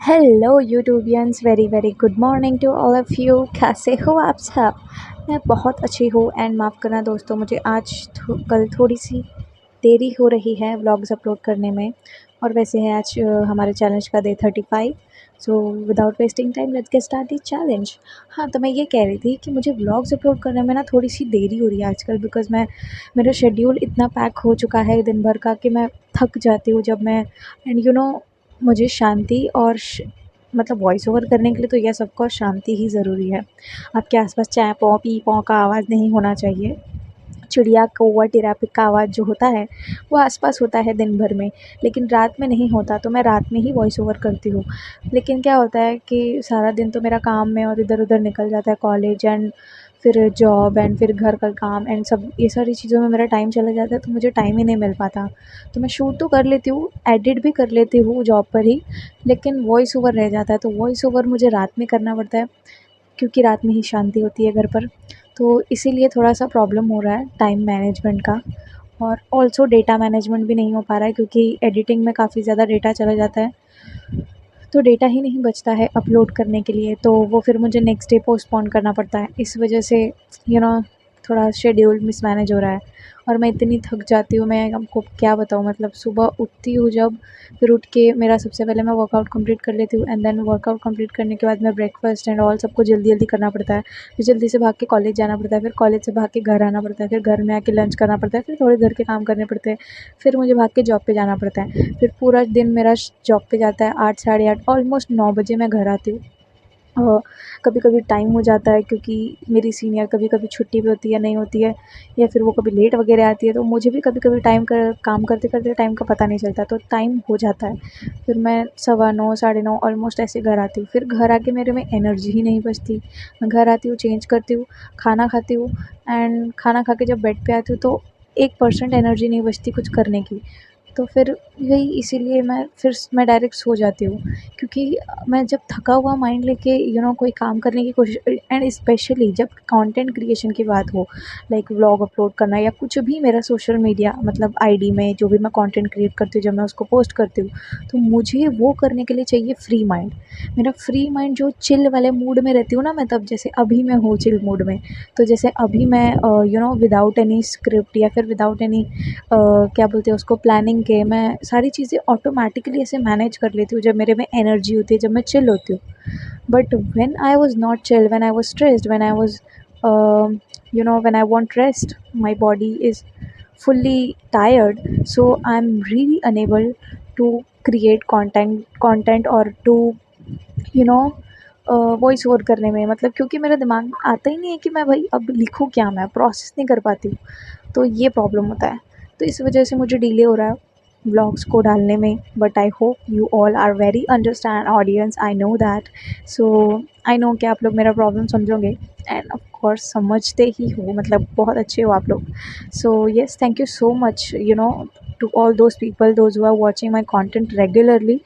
Hello YouTubians, very very good morning to all of you. कैसे हो आप सब? मैं बहुत अच्छी हूँ। एंड माफ़ करना दोस्तों, मुझे आज कल थोड़ी सी देरी हो रही है व्लॉग्स अपलोड करने में। और वैसे है आज हमारे चैलेंज का day 35। So without wasting time let's get start the challenge. हाँ, तो मैं ये कह रही थी कि मुझे व्लॉग्स अपलोड करने में ना थोड़ी सी देरी हो रही है आजकल, बिकॉज़ मेरा शेड्यूल इतना पैक हो चुका है दिन भर का कि मैं थक जाती हूँ जब मैं एंड मुझे शांति और मतलब वॉइस ओवर करने के लिए तो यस ऑफ़ कोर्स शांति ही ज़रूरी है। आपके आस-पास चैं पों, पी पों का आवाज़ नहीं होना चाहिए। चिड़िया, कौवा, टिरापिक का आवाज़ जो होता है वो आस-पास होता है दिन भर में, लेकिन रात में नहीं होता, तो मैं रात में ही वॉइस ओवर करती हूँ। लेकिन क्या होता है कि सारा दिन तो मेरा काम में और इधर-उधर निकल जाता है, कॉलेज एंड फिर जॉब एंड फिर घर का काम एंड सब ये सारी चीज़ों में मेरा टाइम चला जाता है, तो मुझे टाइम ही नहीं मिल पाता। तो मैं शूट तो कर लेती हूँ, एडिट भी कर लेती हूँ जॉब पर ही, लेकिन वॉइस ओवर रह जाता है, तो वॉइस ओवर मुझे रात में करना पड़ता है, क्योंकि रात में ही शांति होती है घर पर। तो इसीलिए थोड़ा-सा प्रॉब्लम हो रहा है टाइम मैनेजमेंट का। और ऑल्सो डेटा मैनेजमेंट भी नहीं हो पा रहा है, क्योंकि एडिटिंग में काफ़ी ज़्यादा डेटा चला जाता है, तो डेटा ही नहीं बचता है अपलोड करने के लिए, तो वो फिर मुझे नेक्स्ट डे पोस्टपोन करना पड़ता है। इस वजह से यू नो थोड़ा शेड्यूल मिसमैनेज हो रहा है और मैं इतनी थक जाती हूँ, मैं आपको क्या बताऊँ। मतलब सुबह उठती हूँ जब, फिर उठ के मेरा सबसे पहले मैं वर्कआउट कंप्लीट कर लेती हूँ एंड देन वर्कआउट कंप्लीट करने के बाद मैं ब्रेकफास्ट एंड ऑल सबको जल्दी-जल्दी करना पड़ता है। फिर जल्दी से भाग के कॉलेज जाना पड़ता है, फिर कॉलेज से भाग के घर आना पड़ता है, फिर घर में आके लंच करना पड़ता है, फिर थोड़े घर के काम करने पड़ते हैं, फिर मुझे भाग के जॉब पे जाना पड़ता है। फिर पूरा दिन मेरा जॉब पे जाता है 8 साढ़े 8, ऑलमोस्ट 9 बजे मैं घर आती हूँ। कभी-कभी टाइम हो जाता है, क्योंकि मेरी सीनियर कभी-कभी छुट्टी पे होती है, नहीं होती है, या फिर वो कभी लेट वगैरह आती है, तो मुझे भी कभी-कभी काम करते-करते टाइम का पता नहीं चलता, तो टाइम हो जाता है। फिर मैं सवा 9 साढ़े 9 ऑलमोस्ट ऐसे घर आती हूँ। फिर घर आके मेरे में एनर्जी ही नहीं बचती। मैं घर आती हूँ, चेंज करती हूँ, खाना खाती हूँ एंड खाना खा के जब बेड पे आती हूँ तो 1% एनर्जी नहीं बचती कुछ करने की। तो फिर यही इसीलिए मैं डायरेक्ट सो जाती हूँ, क्योंकि मैं जब थका हुआ माइंड लेके कोई काम करने की कोशिश, एंड स्पेशली जब कंटेंट क्रिएशन की बात हो, लाइक व्लॉग अपलोड करना या कुछ भी मेरा सोशल मीडिया मतलब आईडी में जो भी मैं कंटेंट क्रिएट करती हूँ, जब मैं उसको पोस्ट करती हूँ, तो मुझे वो करने के लिए चाहिए फ्री माइंड। मेरा फ्री माइंड जो चिल वाले मूड में रहती हूँ ना मैं, तब जैसे अभी मैं हूँ चिल मूड में, तो जैसे अभी मैं विदाउट एनी स्क्रिप्ट या फिर विदाउट एनी क्या बोलते हैं उसको, प्लानिंग के मैं सारी चीज़ें ऑटोमेटिकली ऐसे मैनेज कर लेती हूँ जब मेरे में एनर्जी होती है, जब मैं चिल होती हूँ। But when I was not chill, when I was stressed, when I was when I want rest, my body is fully tired, so I'm really unable to create content or to you know voice over करने में, मतलब क्योंकि मेरे दिमाग में आता ही नहीं है कि मैं भाई अब लिखूँ क्या, मैं प्रोसेस नहीं कर पाती हूँ, तो ये प्रॉब्लम होता है। तो इस वजह से मुझे डिले हो रहा है व्लॉग्स को डालने में, but I hope you all are very understand audience, I know that. So I know कि आप लोग मेरा प्रॉब्लम समझोगे एंड ऑफ कोर्स समझते ही हो, मतलब बहुत अच्छे हो आप लोग। So yes, thank you so much, to all those people, those who are watching my content regularly,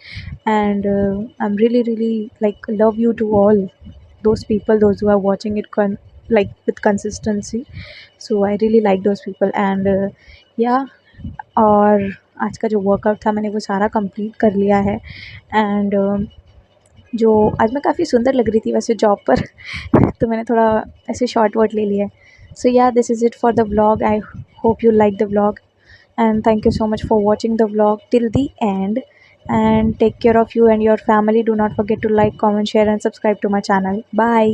and I'm really, really like love you to all those people, those who are watching it like with consistency. So I really like those people, and yeah. और आज का जो workout था मैंने वो सारा complete कर लिया है एंड जो आज मैं काफ़ी सुंदर लग रही थी वैसे जॉब पर तो मैंने थोड़ा ऐसे शॉर्ट वर्ट ले लिया है। सो या this is it for the vlog. I hope you like the vlog, and thank you so much for watching the vlog till the end, and take care of you and your family. Do not forget to like, comment, share and subscribe to my channel. Bye.